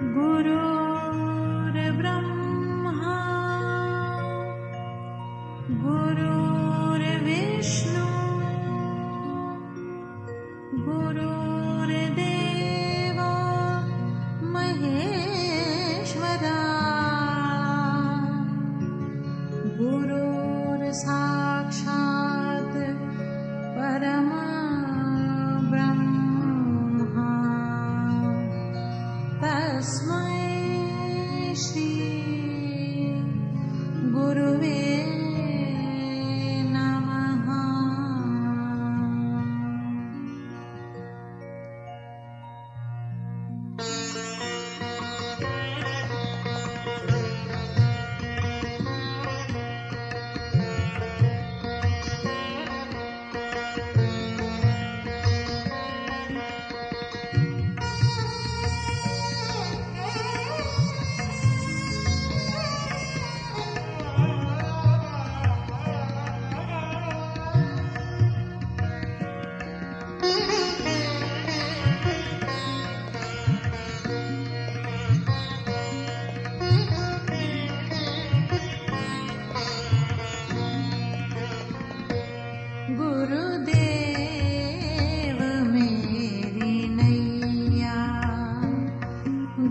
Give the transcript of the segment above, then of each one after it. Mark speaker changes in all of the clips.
Speaker 1: गुरुर्ब्रह्मा गुरुर्विष्णु गुरुर्देवो महेश्वरा गुरुर्साक्षात् परमब्रह्मा तस्मै श्री गुरुवे नमः। गुरुदेव मेरी नैया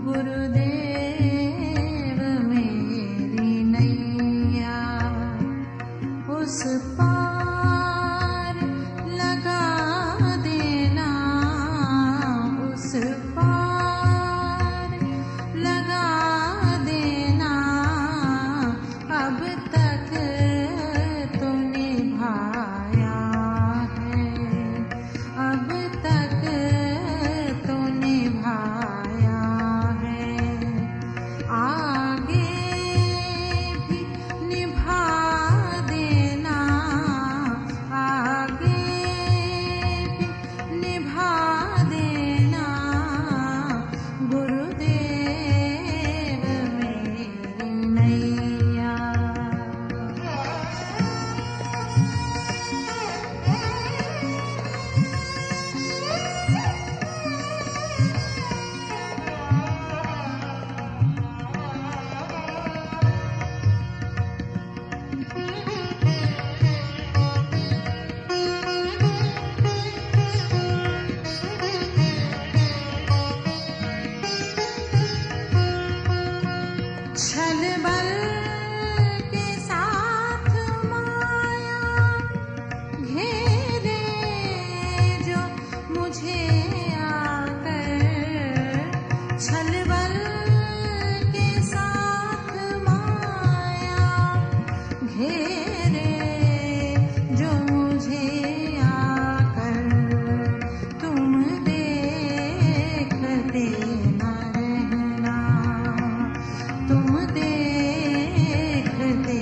Speaker 1: गुरुदेव मेरी नैया उस पार लगा देना उस पार लगा देना अब तक तो निभाया अब तक तो निभाया है आगे भी निभा देना आगे भी निभा देना गुरुदेव मेरी नैया। छल बल के साथ माया घेरे जो मुझे आकर छल बल के साथ माया घेरे जो मुझे आकर तुम देखते न रहना तुम देखते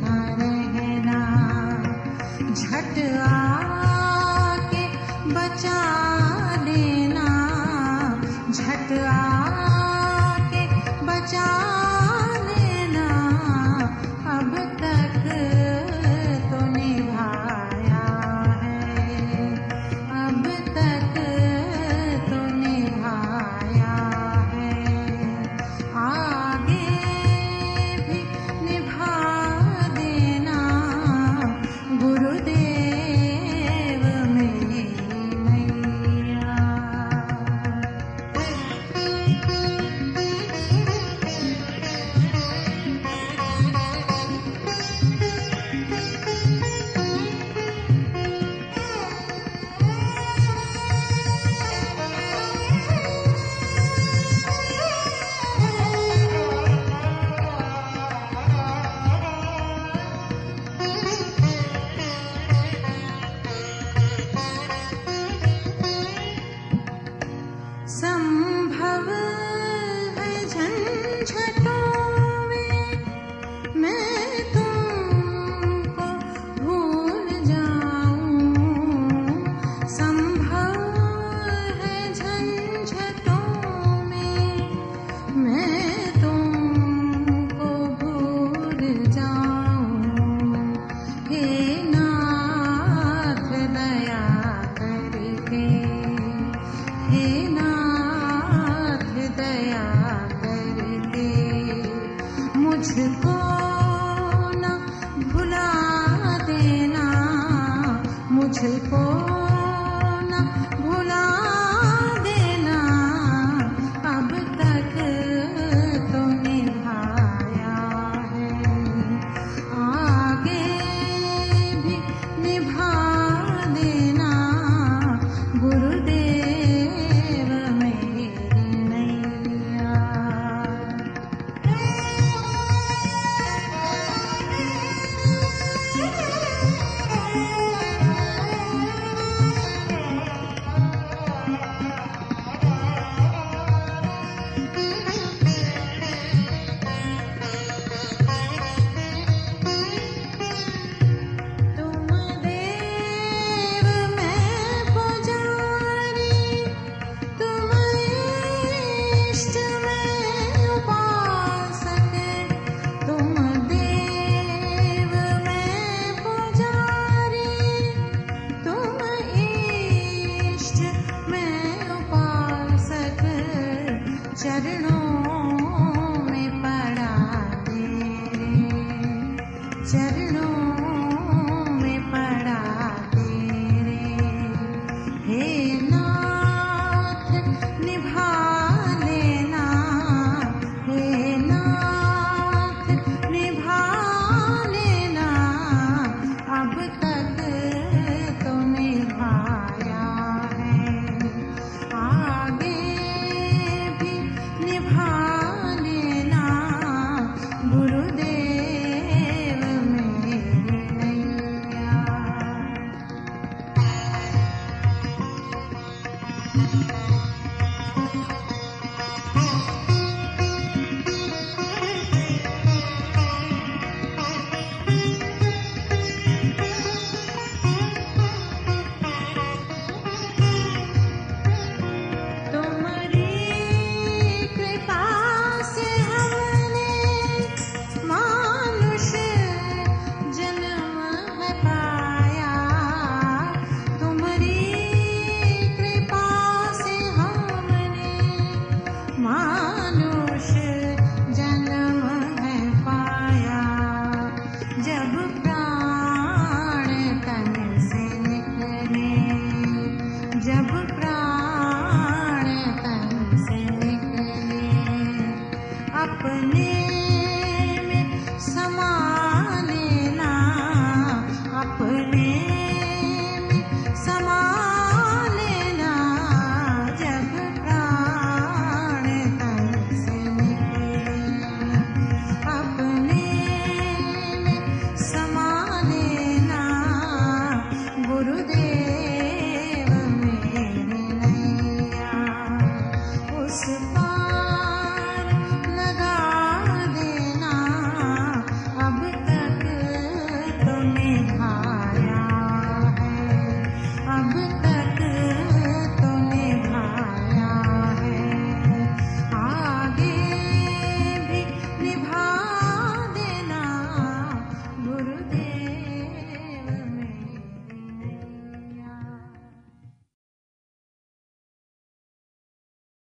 Speaker 1: न रहना झट आके बचा लेना झट आके बचा लेना अब तक तो निभाया है अब तक तो निभाया है आगे भी निभा देना गुरुदेव मेरी नैया। भुला देना, अब तक तो निभाया है, आगे भी निभा देना, गुरुदेव मेरी नैया। तुम देव मैं पुजारी, तुम इष्ट मैं उपासक, तुम देव मैं पुजारी, तुम इष्ट मैं उपासक, चरणों में पड़ा तेरे, चरणों में पड़ा तेरे, हे नाथ निभा लेना, हे नाथ निभा लेना, अब तक तो निभाया है, आगे भी निभा लेना, गुरुदेव मेरी नैया।